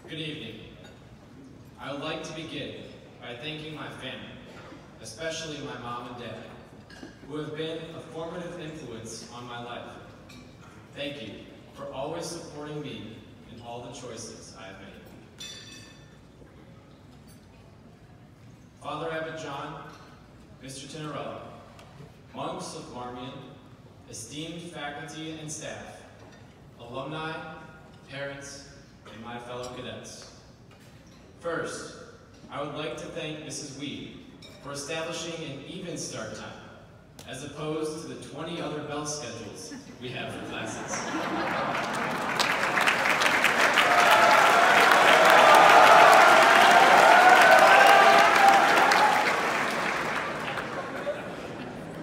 Good evening. I would like to begin by thanking my family, especially my mom and dad, who have been a formative influence on my life. Thank you for always supporting me in all the choices I have made. Father Abbot John, Mr. Tinarella, monks of Marmion, esteemed faculty and staff, alumni, parents, and my fellow cadets. First, I would like to thank Mrs. Weed for establishing an even start time, as opposed to the 20 other bell schedules we have for classes.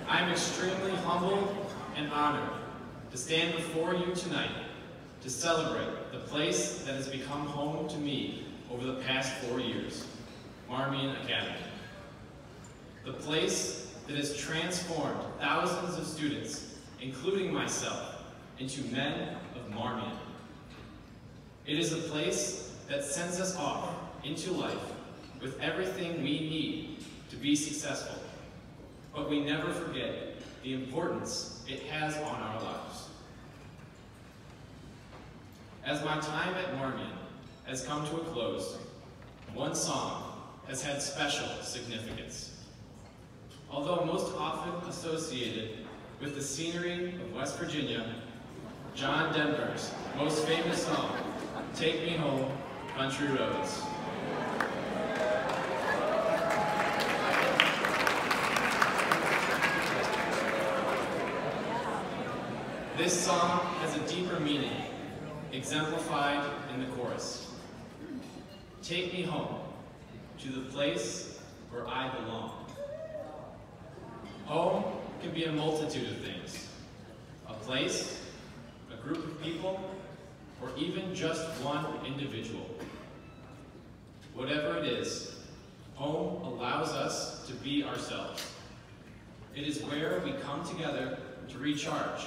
I'm extremely humbled and honored to stand before you tonight to celebrate the place that has become home to me over the past 4 years, Marmion Academy. The place that has transformed thousands of students, including myself, into men of Marmion. It is a place that sends us off into life with everything we need to be successful, but we never forget the importance it has on our lives. As my time at Marmion has come to a close, one song has had special significance. Although most often associated with the scenery of West Virginia, John Denver's most famous song, "Take Me Home, Country Roads." This song has a deeper meaning, exemplified in the chorus. Take me home to the place where I belong. Home can be a multitude of things. A place, a group of people, or even just one individual. Whatever it is, home allows us to be ourselves. It is where we come together to recharge,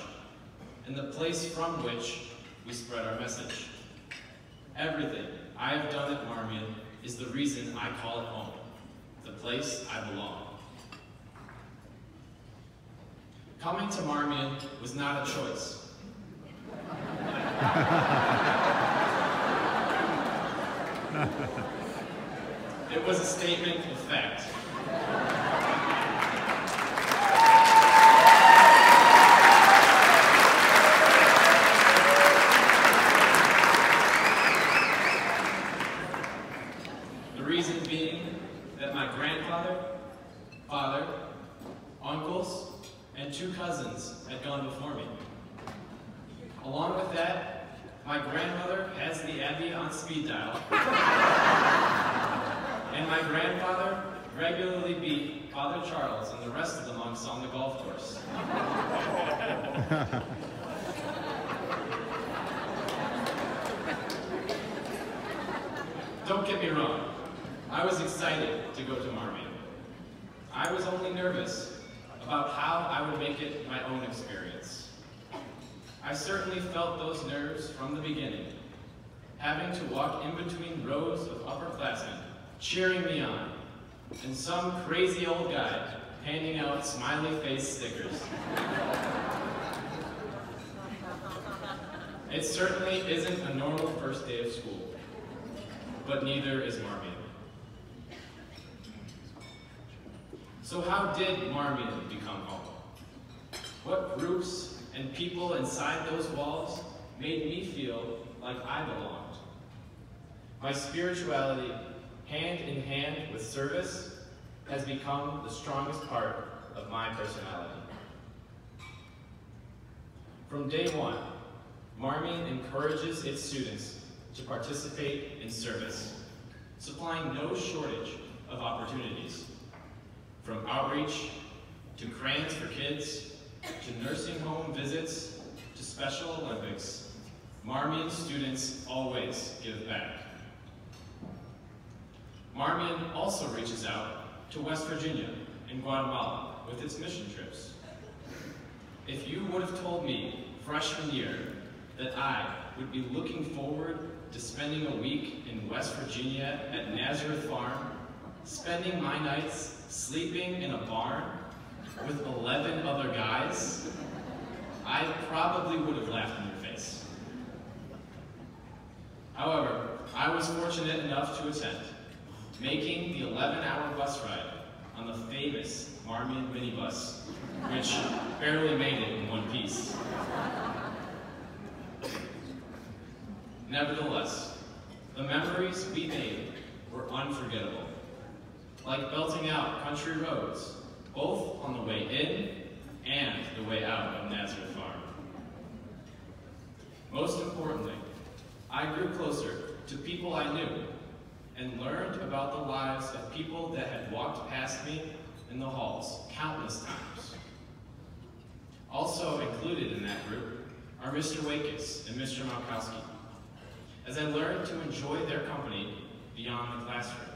and the place from which we spread our message. Everything I have done at Marmion is the reason I call it home, the place I belong. Coming to Marmion was not a choice. It was a statement of fact. The reason being that my grandfather, father, uncles, and 2 cousins had gone before me. Along with that, my grandmother has the Abbey on speed dial, and my grandfather regularly beat Father Charles and the rest of the monks on the golf course. Don't get me wrong, I was excited to go to Marmion. I was only nervous about how I would make it my own experience. I certainly felt those nerves from the beginning, having to walk in between rows of upperclassmen cheering me on, and some crazy old guy handing out smiley face stickers. It certainly isn't a normal first day of school, but neither is Marmion. So how did Marmion become home? What groups and people inside those walls made me feel like I belonged? My spirituality, hand in hand with service, has become the strongest part of my personality. From day one, Marmion encourages its students to participate in service, supplying no shortage of opportunities. From outreach, to crayons for kids, to nursing home visits, to Special Olympics, Marmion students always give back. Marmion also reaches out to West Virginia and Guatemala with its mission trips. If you would have told me freshman year that I would be looking forward to spending a week in West Virginia at Nazareth Farm, spending my nights sleeping in a barn with 11 other guys, I probably would have laughed in your face. However, I was fortunate enough to attend, making the 11-hour bus ride on the famous Marmion minibus, which barely made it in one piece. Nevertheless, the memories we made were unforgettable, like belting out country roads, both on the way in and the way out of Nazareth Farm. Most importantly, I grew closer to people I knew and learned about the lives of people that had walked past me in the halls countless times. Also included in that group are Mr. Wakis and Mr. Malkowski, as I learned to enjoy their company beyond the classroom.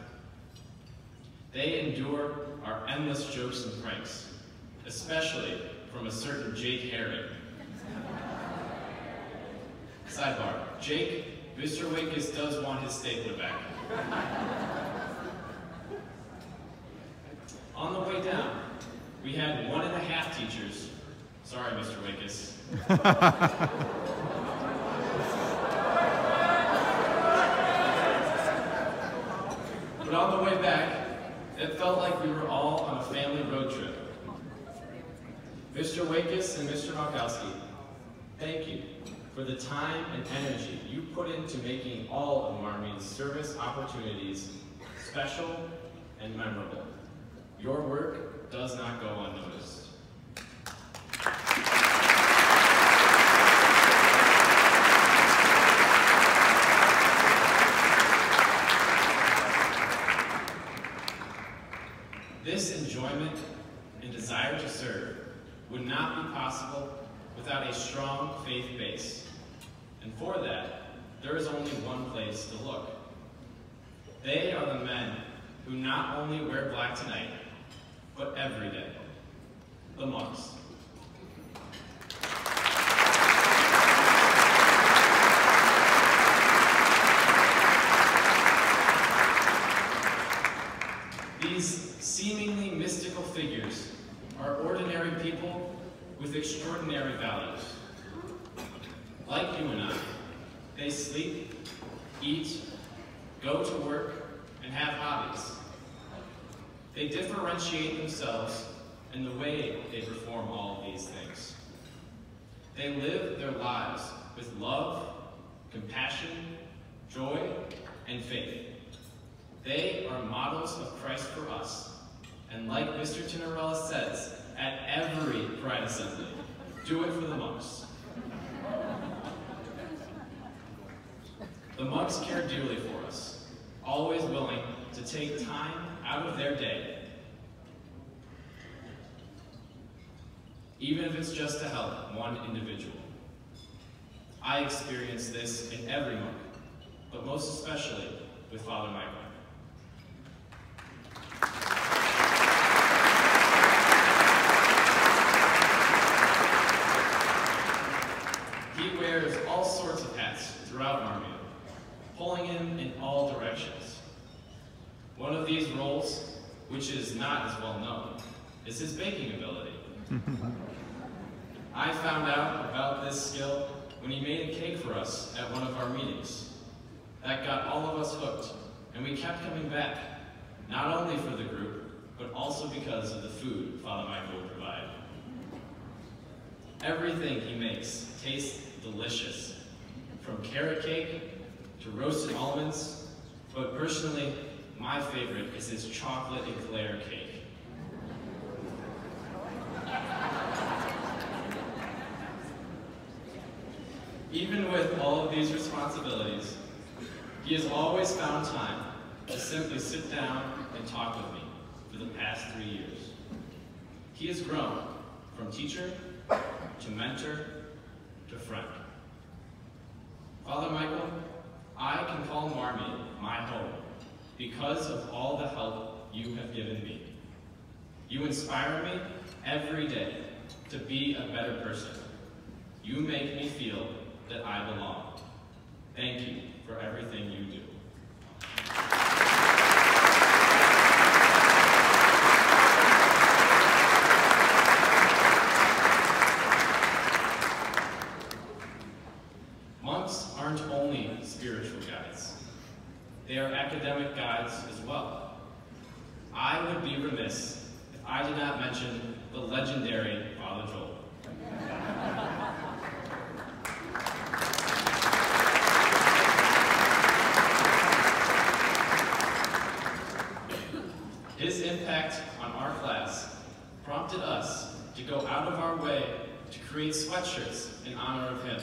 They endure our endless jokes and pranks, especially from a certain Jake Herring. Sidebar, Jake, Mr. Wakis does want his stapler back. On the way down, we had 1.5 teachers. Sorry, Mr. Wakis. But on the way back, it felt like we were all on a family road trip. Mr. Wakis and Mr. Malkowski, thank you for the time and energy you put into making all of Marmion's service opportunities special and memorable. Your work does not go unnoticed. This enjoyment and desire to serve would not be possible without a strong faith base. And for that, there is only one place to look. They are the men who not only wear black tonight, but every day, the monks. These seemingly mystical figures are ordinary people with extraordinary values. Like you and I, they sleep, eat, go to work, and have hobbies. They differentiate themselves in the way they perform all of these things. They live their lives with love, compassion, joy, and faith. They are models of Christ for us, and like Mr. Tinarella says at every Pride Assembly, do it for the monks. The monks care dearly for us, always willing to take time out of their day, even if it's just to help one individual. I experience this in every monk, but most especially with Father Michael. He wears all sorts of hats throughout Marmion, pulling him in all directions. One of these roles, which is not as well known, is his baking ability. I found out about this skill when he made a cake for us at one of our meetings. That got all of us hooked, and we kept coming back, not only for the group, but also because of the food Father Michael would provide. Everything he makes tastes delicious, from carrot cake to roasted almonds, but personally, my favorite is his chocolate eclair cake. Even with all of these responsibilities, he has always found time to simply sit down and talk with me for the past 3 years. He has grown from teacher to mentor to friend. Father Michael, I can call Marmion my home because of all the help you have given me. You inspire me every day to be a better person. You make me feel that I belong. Thank you. for everything you do. Monks aren't only spiritual guides. They are academic guides as well. I would be remiss if I did not mention the legendary Father Joel. His impact on our class prompted us to go out of our way to create sweatshirts in honor of him.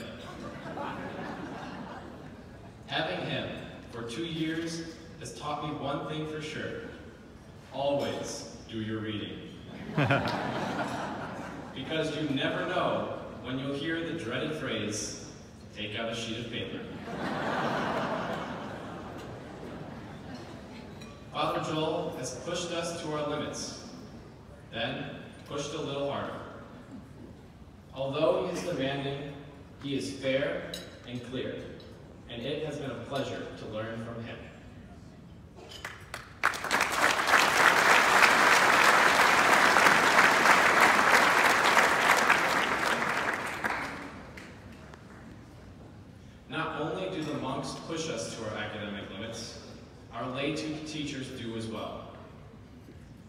Having him for 2 years has taught me one thing for sure. Always do your reading. Because you never know when you'll hear the dreaded phrase, take out a sheet of paper. Father Joel has pushed us to our limits, then pushed a little harder. Although he is demanding, he is fair and clear, and it has been a pleasure to learn from him. Not only do the monks push us to our academic limits, our lay teachers do as well.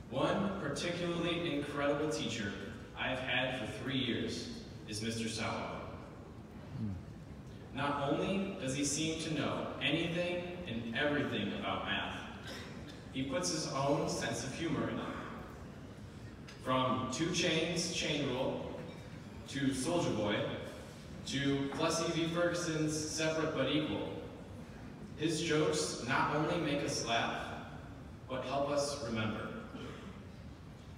One particularly incredible teacher I have had for 3 years is Mr. Salomon. Not only does he seem to know anything and everything about math, he puts his own sense of humor in it. From 2 Chainz chain rule, to Soldier Boy, to Plessy v. Ferguson's separate but equal, his jokes not only make us laugh, but help us remember.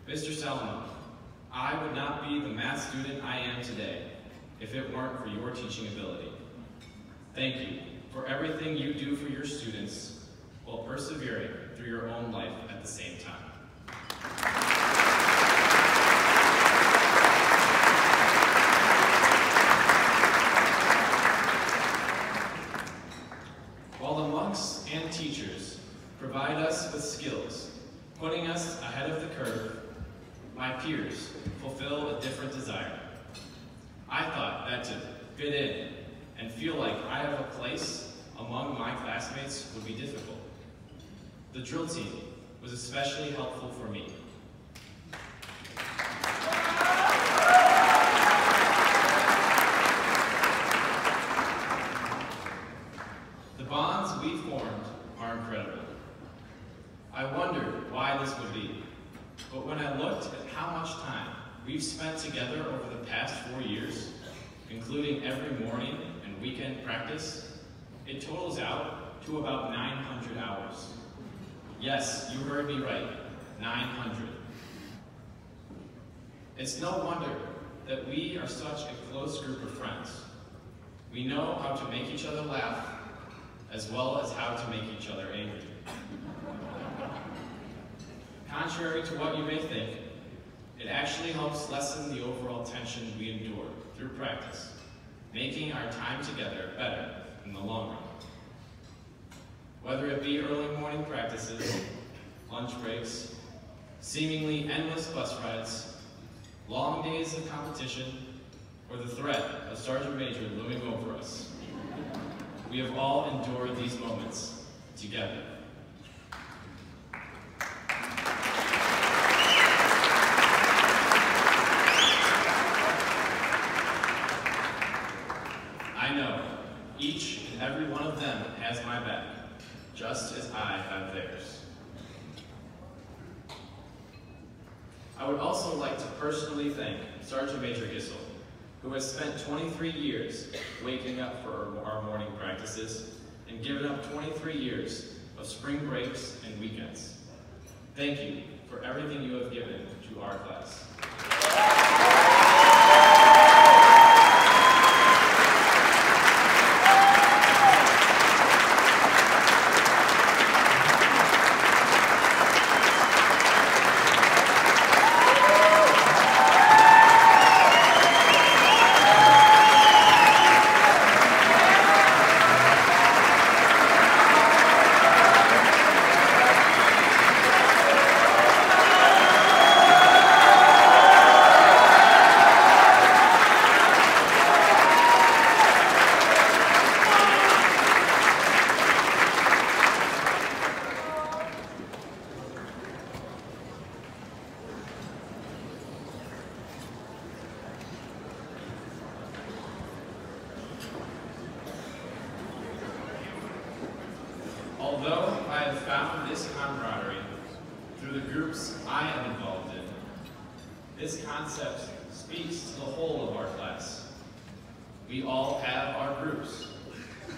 Mr. Salomon, I would not be the math student I am today if it weren't for your teaching ability. Thank you for everything you do for your students while persevering through your own life at the same time. While the monks and teachers provide us with skills, putting us ahead of the curve, my peers fulfill a different desire. I thought that to fit in and feel like I have a place among my classmates would be difficult. The drill team was especially helpful for me. The bonds we formed are incredible. I wondered why this would be, but when I looked at how much time we've spent together over the past 4 years, including every morning and weekend practice, it totals out to about 900 hours. Yes, you heard me right, 900. It's no wonder that we are such a close group of friends. We know how to make each other laugh, as well as how to make each other angry. Contrary to what you may think, it actually helps lessen the overall tension we endure through practice, making our time together better in the long run. Whether it be early morning practices, lunch breaks, seemingly endless bus rides, long days of competition, or the threat of Sergeant Major looming over us, we have all endured these moments together. I know each and every one of them has my back, just as I have theirs. I would also like to personally thank Sergeant Major Gissel, who has spent 23 years waking up for our morning practices and given up 23 years of spring breaks and weekends. Thank you for everything you have given to our class. have found this camaraderie through the groups I am involved in. This concept speaks to the whole of our class. We all have our groups,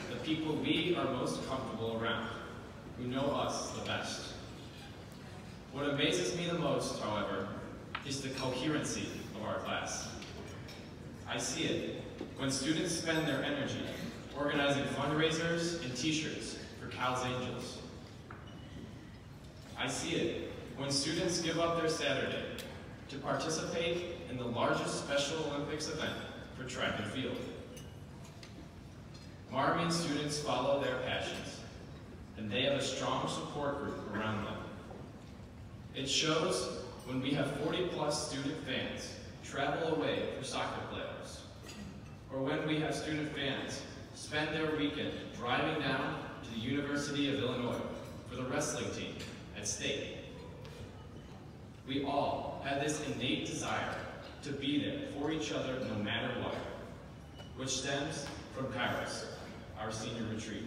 the people we are most comfortable around, who know us the best. What amazes me the most, however, is the coherency of our class. I see it when students spend their energy organizing fundraisers and t-shirts for Cal's Angels. I see it when students give up their Saturday to participate in the largest Special Olympics event for track and field. Marmion students follow their passions, and they have a strong support group around them. It shows when we have 40-plus student fans travel away for soccer playoffs, or when we have student fans spend their weekend driving down to the University of Illinois for the wrestling team at state. We all have this innate desire to be there for each other no matter what, which stems from Kairos, our senior retreat.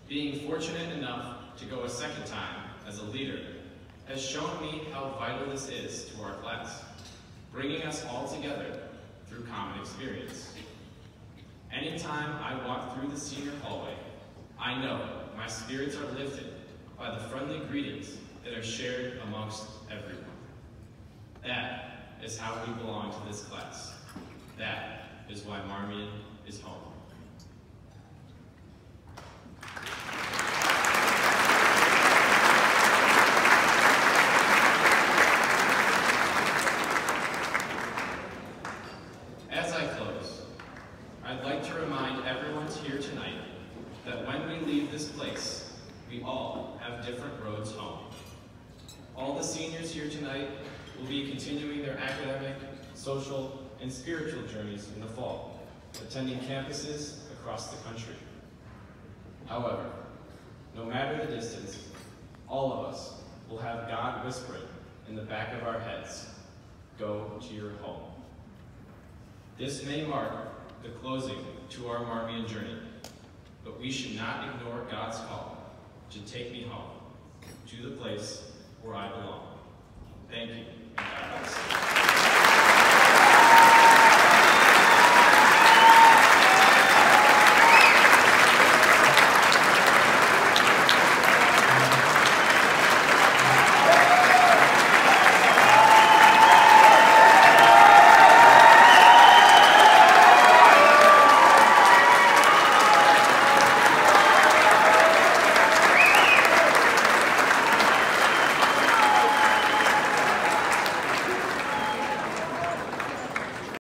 Being fortunate enough to go a second time as a leader has shown me how vital this is to our class, bringing us all together through common experience. Anytime I walk through the senior hallway, I know my spirits are lifted by the friendly greetings that are shared amongst everyone. That is how we belong to this class. That is why Marmion is home. As I close, I'd like to remind everyone here tonight that when we leave this place, we all have different roads home. All the seniors here tonight will be continuing their academic, social, and spiritual journeys in the fall, attending campuses across the country. However, no matter the distance, all of us will have God whispering in the back of our heads, "Go to your home." This may mark the closing to our Marmion journey, but we should not ignore God's call to take me home, to the place where I belong. Thank you, and God bless.